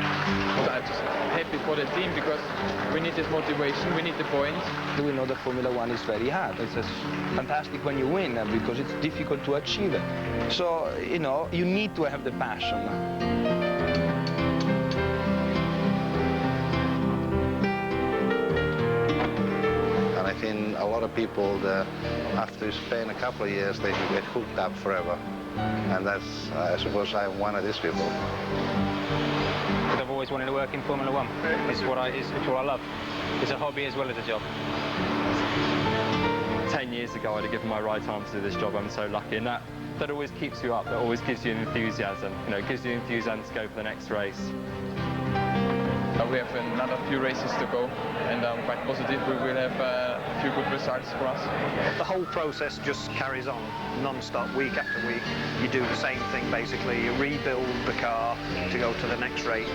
I'm just happy for the team, because we need this motivation, we need the points. We know that Formula One is very hard. It's fantastic when you win, because it's difficult to achieve it. So, you know, you need to have the passion. And I think a lot of people, after you spend a couple of years, then you get hooked up forever. And that's, I suppose I'm one of these people. I've always wanted to work in Formula One. It's what I love. It's a hobby as well as a job. 10 years ago, I'd have given my right arm to do this job. I'm so lucky, and that always keeps you up. That always gives you enthusiasm. You know, it gives you enthusiasm to go for the next race. We have another few races to go, and I'm quite positive we will have a few good results for us. The whole process just carries on non-stop, week after week. You do the same thing basically. You rebuild the car to go to the next race.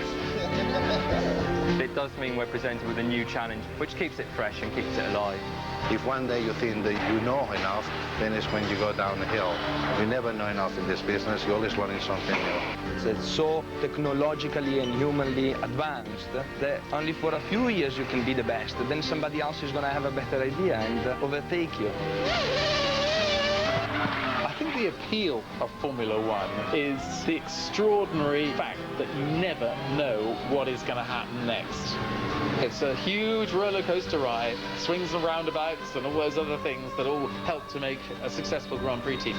It does mean we're presented with a new challenge, which keeps it fresh and keeps it alive. If one day you think that you know enough, then it's when you go down the hill. You never know enough in this business. You're always learning something new. It's so technologically and humanly advanced that only for a few years you can be the best. Then somebody else is going to have a better idea and overtake you. I think the appeal of Formula One is the extraordinary fact that you never know what is going to happen next. It's a huge roller coaster ride, swings and roundabouts and all those other things that all help to make a successful Grand Prix team.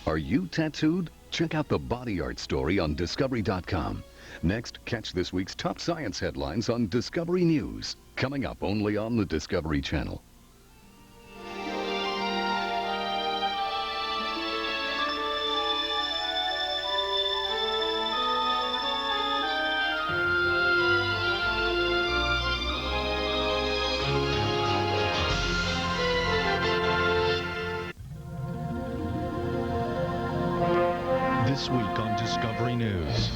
Are you tattooed? Check out the body art story on Discovery.com. Next, catch this week's top science headlines on Discovery News. Coming up only on the Discovery Channel. This week on Discovery News.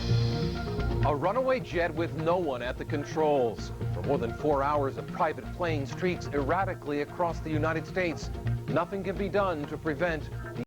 A runaway jet with no one at the controls. More than 4 hours of private plane streaks erratically across the United States. Nothing can be done to prevent the